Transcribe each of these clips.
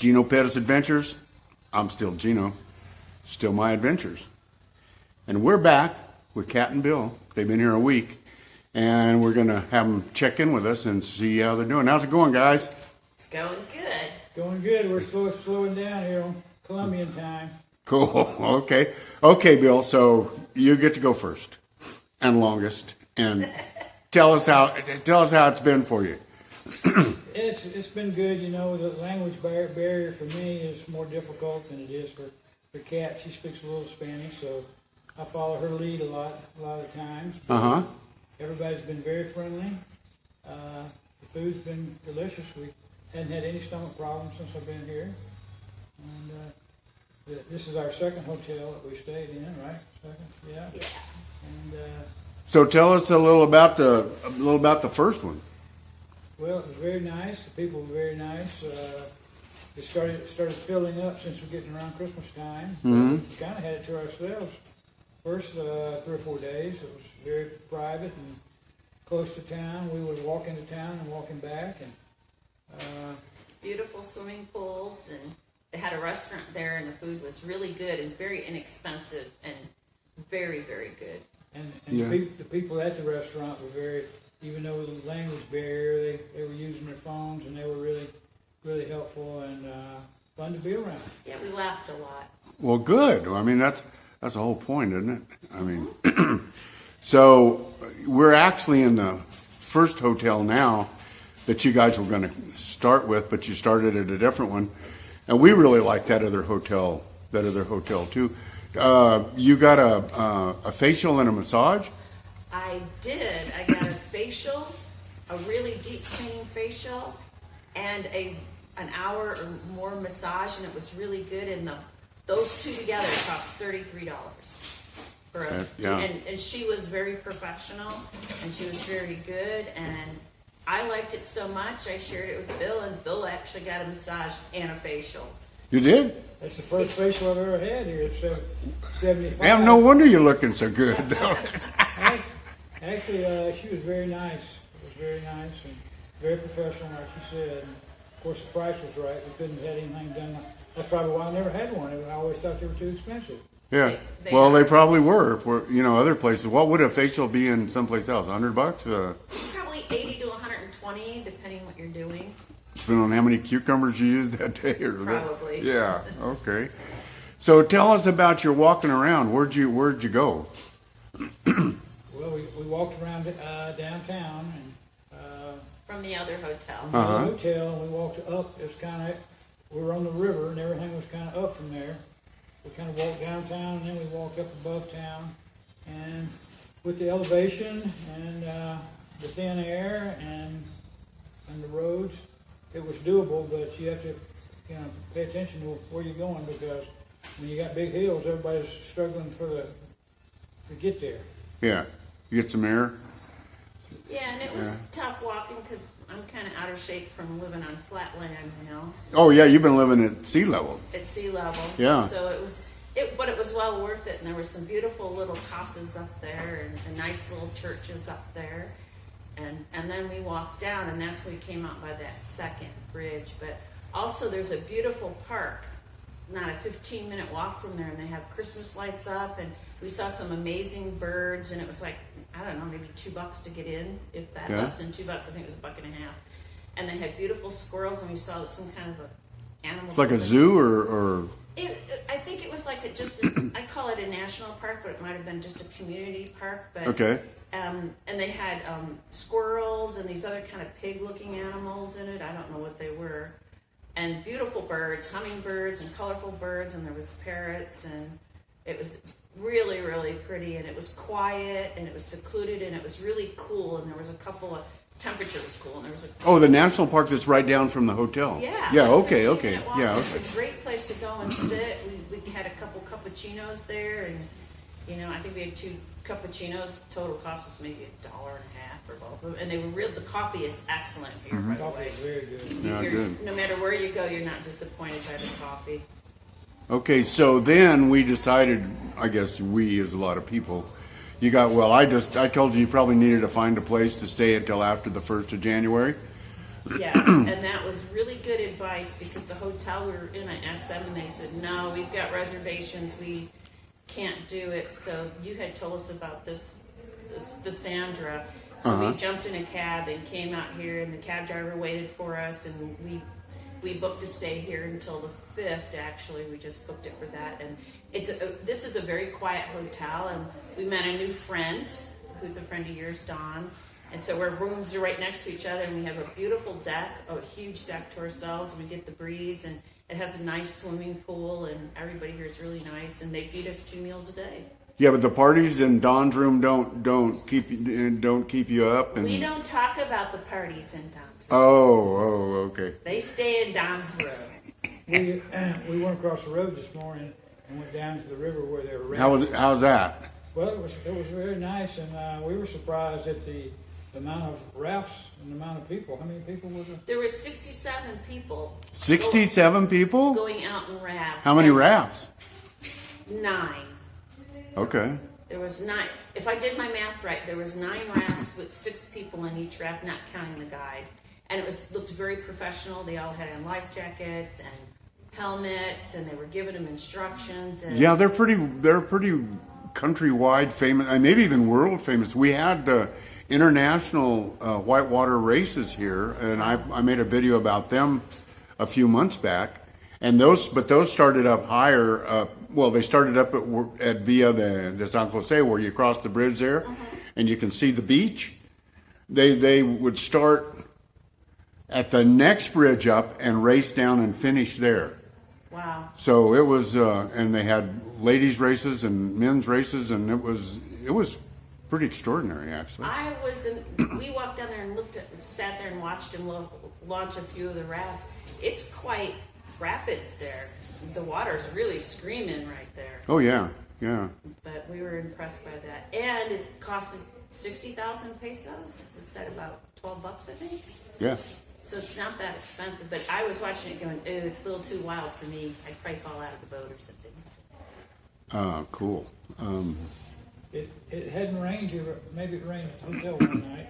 Gino Pettis Adventures. I'm still Gino, still my adventures. And we're back with Kat and Bill. They've been here a week, and we're going to have them check in with us and see how they're doing. How's it going, guys? It's going good. Going good. We're slowing down here on Colombian time. Cool. Okay. Okay, Bill. So you get to go first and longest, and tell us how it's been for you. It's been good. You know, the language barrier for me is more difficult than it is for Kat. She speaks a little Spanish, so I follow her lead a lot of times. Everybody's been very friendly. The food's been delicious. We hadn't had any stomach problems since I've been here. And this is our second hotel that we stayed in, right? Second, yeah. And So tell us a little about the first one. well, it was very nice. The people were very nice. It started filling up since we're getting around Christmas time. Mm-hmm. We kind of had it to ourselves. First 3 or 4 days, it was very private and close to town. We would walk into town and walking back, and Beautiful swimming pools, and they had a restaurant there, and the food was really good and very inexpensive and very, very good. and Yeah. the people at the restaurant were very, even though the language barrier, they were using their phones, and they were really, really helpful and fun to be around. Yeah, we laughed a lot. Well, good. I mean, that's the whole point, isn't it? I mean, so we're actually in the first hotel now that you guys were going to start with, but you started at a different one, and we really like that other hotel too. You got a facial and a massage. I did. I got a facial, a really deep cleaning facial, and an hour or more massage, and it was really good. And those two together cost $33 for Yeah. and she was very professional, and she was very good, and I liked it so much I shared it with Bill, and Bill actually got a massage and a facial. You did? That's the first facial I've ever had here at 75. Damn, no wonder you're looking so good. Actually, she was very nice. It was very nice and very professional, like she said. And of course, the price was right. We couldn't have had anything done. That's probably why I never had one. I always thought they were too expensive. Yeah. They Well, are. they probably were. For other places. What would a facial be in someplace else? $100? Probably 80 to 120, depending what you're doing. Depending on how many cucumbers you used that day, or Probably. Yeah. Okay. So tell us about your walking around. Where'd you go? Well, we walked around downtown and From the other hotel. from the hotel, and we walked up. It was we were on the river, and everything was kind of up from there. We kind of walked downtown, and then we walked up above town. And with the elevation and the thin air and the roads, it was doable, but you have to pay attention to where you're going, because when you got big hills, everybody's struggling to get there. Yeah. You get some air. Yeah, and it was tough walking because I'm kind of out of shape from living on flat land, Oh yeah, you've been living at sea level. at sea level. Yeah. So but it was well worth it, and there were some beautiful little casas up there and nice little churches up there. And then we walked down, and that's when we came out by that second bridge. But also there's a beautiful park, not a 15-minute walk from there, and they have Christmas lights up, and we saw some amazing birds, and it was like, I don't know, maybe $2 to get in, if that, less than $2. I think it was $1.50. And they had beautiful squirrels, and we saw some kind of a animal. It's like a zoo, or I think it was like I call it a national park, but it might have been just a community park. But okay. and they had squirrels and these other kind of pig-looking animals in it. I don't know what they were. And beautiful birds, hummingbirds and colorful birds, and there was parrots, and it was really, really pretty, and it was quiet, and it was secluded, and it was really cool, and there was a couple of, temperature was cool, and there was a... Oh, the national park that's right down from the hotel. Yeah. Yeah, like okay, 15 okay. minute walk. Yeah, It's okay. a great place to go and sit. We had a couple cappuccinos there, and I think we had 2 cappuccinos. Total cost us maybe $1.50 for both of them, and they were real. The coffee is excellent here, by the Coffee way. is very good. Yeah, good. No matter where you go, you're not disappointed by the coffee. Okay, so then we decided, I guess we as a lot of people, I told you probably needed to find a place to stay until after the 1st of January. Yes, and that was really good advice because the hotel we were in, I asked them and they said, no, we've got reservations, we can't do it. So you had told us about this the Sandra. So we jumped in a cab and came out here, and the cab driver waited for us, and we booked to stay here until the 5th. Actually, we just booked it for that, and this is a very quiet hotel, and we met a new friend who's a friend of yours, Dawn. And so our rooms are right next to each other, and we have a beautiful deck, a huge deck to ourselves. We get the breeze, and it has a nice swimming pool, and everybody here is really nice, and they feed us 2 meals a day. Yeah, but the parties in Don's room don't keep you up. And We don't talk about the parties in Don's room. oh, okay. They stay in Don's room. We went across the road this morning and went down to the river where they were How's that? Well, it was very nice, and we were surprised at the amount of rafts and the amount of people. How many people were there? There were 67 people 67 people? going out in rafts. How many rafts? 9. Okay. There was 9. If I did my math right, there was 9 rafts with 6 people in each raft, not counting the guide. And it looked very professional. They all had on life jackets and helmets, and they were giving them instructions. And Yeah, they're pretty countrywide famous, and maybe even world famous. We had the international whitewater races here, and I made a video about them a few months back. And those started up higher. They started up at via the San Jose, where you cross the bridge there, and you can see the beach. They would start at the next bridge up and race down and finish there. wow. So it was, and they had ladies races and men's races, and it was pretty extraordinary, actually. We walked down there and sat there and watched them launch a few of the rafts. It's quite rapids there. The water's really screaming right there. Oh yeah, yeah. But we were impressed by that. And it costed 60,000 pesos. It's at about $12, I think. Yeah. So it's not that expensive. But I was watching it going, ooh, it's a little too wild for me. I'd probably fall out of the boat or something. Cool. It hadn't rained here. Maybe it rained at the hotel one night.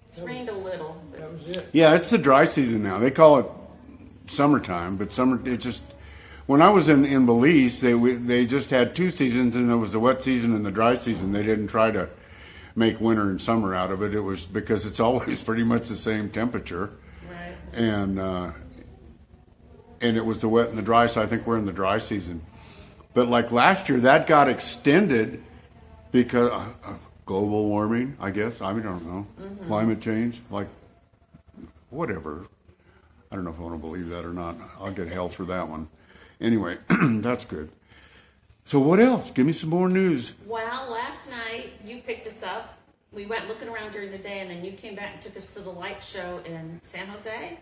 It's rained a little. But That was it. Yeah, it's the dry season now. They call it summertime, but when I was in Belize, they just had 2 seasons, and there was the wet season and the dry season. They didn't try to make winter and summer out of it. It was because it's always pretty much the same temperature. right. And it was the wet and the dry, so I think we're in the dry season. But like last year, that got extended because global warming, I guess. I don't know. Climate change, like whatever. I don't know if I want to believe that or not. I'll get hell for that one. Anyway, that's good. So what else? Give me some more news. Well, last night you picked us up. We went looking around during the day, and then you came back and took us to the light show in San Jose.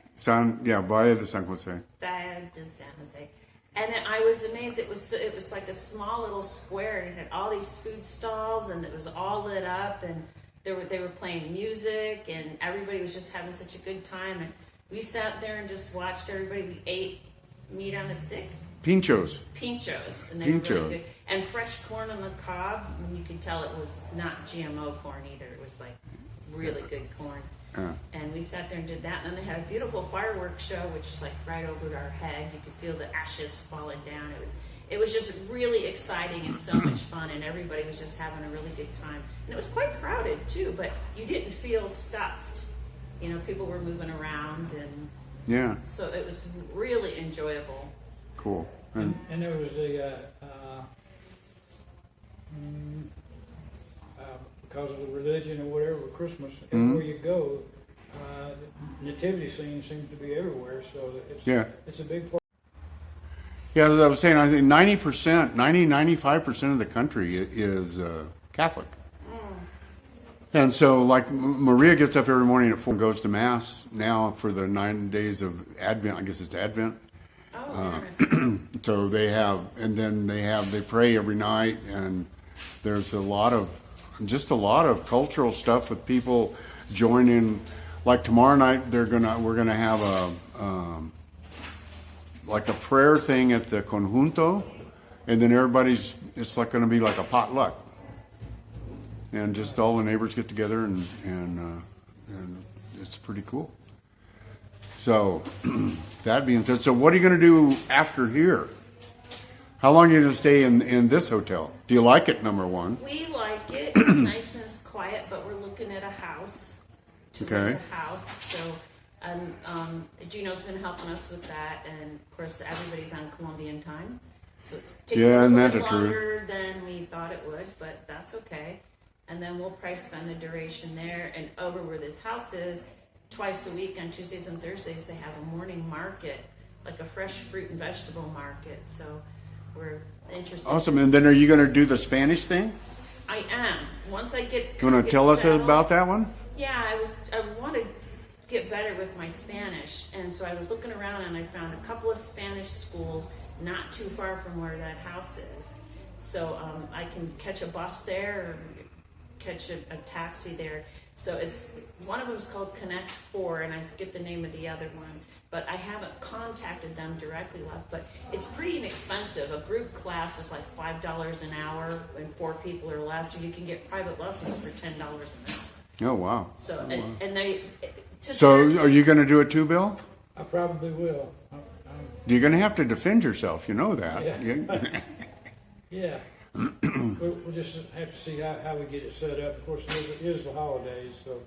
Bahia de San Jose. Bahia de San Jose. And then I was amazed. It was like a small little square, and it had all these food stalls, and it was all lit up, and they were playing music, and everybody was just having such a good time. And we sat there and just watched everybody. We ate meat on a stick. Pinchos. Pinchos. And they were really good. And fresh corn on the cob. And you could tell it was not GMO corn either. It was like really good corn. And we sat there and did that. And then they had a beautiful fireworks show, which was like right over our head. You could feel the ashes falling down. It was just really exciting and so much fun. And everybody was just having a really good time. And it was quite crowded too, but you didn't feel stuffed. You know, people were moving around, and Yeah. so it was really enjoyable. Cool. And there was because of the religion or whatever, Christmas, everywhere you go, nativity scenes seems to be everywhere. So it's a big part. Yeah, as I was saying, I think 95% of the country is Catholic. And so, like, Maria gets up every morning at 4 and goes to Mass now for the 9 days of Advent. I guess it's Advent. Oh, interesting. So they pray every night, and there's a lot of cultural stuff with people joining. Like tomorrow night, we're gonna have a prayer thing at the conjunto, and then it's like gonna be like a potluck. And just all the neighbors get together, and it's pretty cool. So, that being said, so what are you going to do after here? How long are you going to stay in this hotel? Do you like it, number one? We like it. It's nice and it's quiet, but we're looking at a house. To rent a house. So, and Gino's been helping us with that, and of course everybody's on Colombian time, so it's taking a and little that's bit the truth. longer than we thought it would, but that's okay. And then we'll probably spend the duration there. And over where this house is, twice a week on Tuesdays and Thursdays they have a morning market, like a fresh fruit and vegetable market. So we're interested. Awesome. And then are you going to do the Spanish thing? I am. Once I get. You want to tell us settled, about that one? Yeah, I want to get better with my Spanish, and so I was looking around and I found a couple of Spanish schools not too far from where that house is. So I can catch a bus there or catch a taxi there. So it's one of them's called Connect 4, and I forget the name of the other one, but I haven't contacted them directly left. But it's pretty inexpensive. A group class is like $5 an hour, and 4 people or less, or you can get private lessons for $10 an hour. Oh, wow. So and they. So are you going to do it too, Bill? I probably will. You're going to have to defend yourself. You know that. Yeah. Yeah. We'll just have to see how we get it set up. Of course, it is the holidays, so.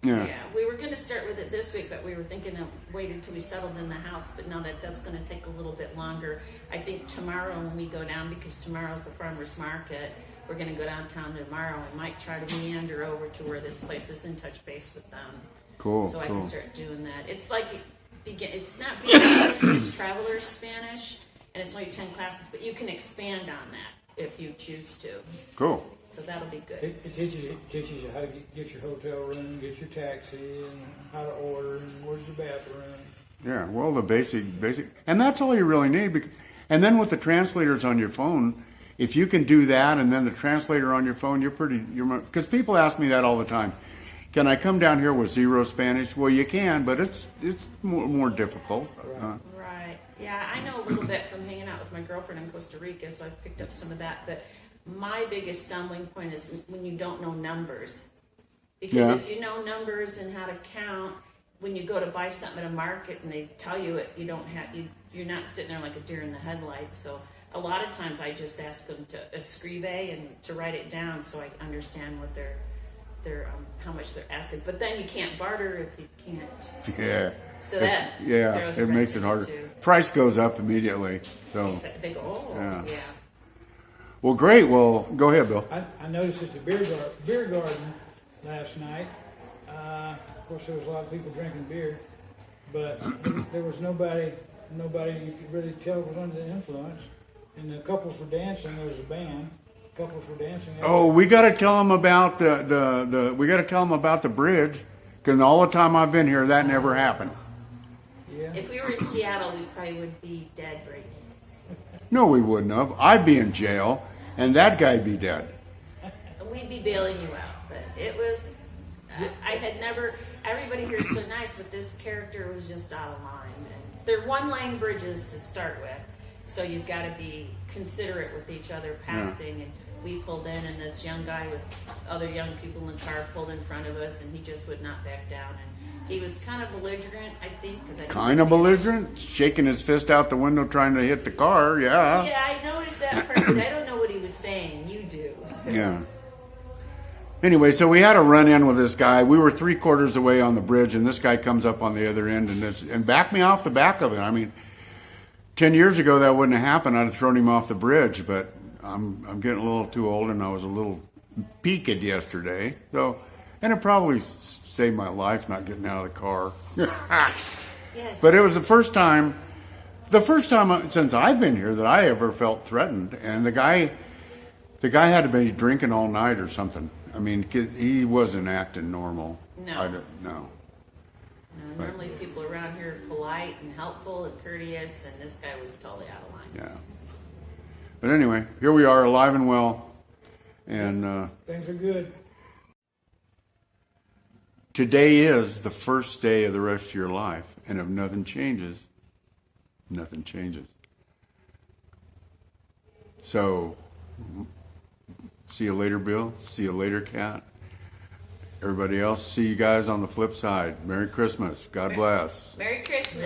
Yeah. Yeah, we were going to start with it this week, but we were thinking of waiting until we settled in the house. But now that's going to take a little bit longer. I think tomorrow when we go down, because tomorrow's the farmer's market, we're going to go downtown tomorrow and might try to meander over to where this place is and touch base with them. Cool. So I cool. can start doing that. It's like, it's not beginners, it's travelers Spanish, and it's only 10 classes, but you can expand on that if you choose to. Cool. So that'll be good. It teaches you how to get your hotel room, get your taxi, and how to order, and where's the bathroom. Yeah, well, the basic, and that's all you really need. And then with the translators on your phone, if you can do that, and then the translator on your phone, because people ask me that all the time. Can I come down here with zero Spanish? Well, you can, but it's more difficult. Right. Yeah, I know a little bit from hanging out with my girlfriend in Costa Rica, so I've picked up some of that. But my biggest stumbling point is when you don't know numbers. Because if you know numbers and how to count, when you go to buy something at a market and they tell you it, you're not sitting there like a deer in the headlights. So a lot of times I just ask them to escribe and to write it down so I understand what they're how much they're asking. But then you can't barter if you can't. Yeah. So that it makes it harder. Too. Price goes up immediately. So They go, oh, Yeah. yeah. well, great. Well, go ahead, Bill. I noticed at the beer garden last night, of course there was a lot of people drinking beer, but there was nobody you could really tell was under the influence. And the couples were dancing. There was a band. Couples were dancing. Oh, we got to tell them about we got to tell them about the bridge, because all the time I've been here, that never happened. Yeah. If we were in Seattle, we probably would be dead right now. No, we wouldn't have. I'd be in jail, and that guy'd be dead. We'd be bailing you out. But it was, I had never, everybody here is so nice, but this character was just out of line. And they're one-lane bridges to start with, so you've got to be considerate with each other passing. And we pulled in, and this young guy with other young people in the car pulled in front of us, and he just would not back down. And he was kind of belligerent, I think. Kind of belligerent, shaking his fist out the window trying to hit the car, yeah. Yeah, I noticed that part, but I don't know what he was saying. You do. So. Yeah. Anyway, so we had a run-in with this guy. We were 3/4 away on the bridge, and this guy comes up on the other end and backed me off the back of it. I mean, 10 years ago that wouldn't have happened. I'd have thrown him off the bridge, but I'm getting a little too old, and I was a little peaked yesterday. So, and it probably saved my life not getting out of the car. Yes. But it was the first time since I've been here that I ever felt threatened. And the guy had to be drinking all night or something. I mean, he wasn't acting normal. No. No. No, normally people around here are polite and helpful and courteous, and this guy was totally out of line. Yeah. But anyway, here we are, alive and well. And Things are good. today is the first day of the rest of your life. And if nothing changes, nothing changes. So, see you later, Bill. See you later, Kat. Everybody else, see you guys on the flip side. Merry Christmas. God bless. Merry Christmas.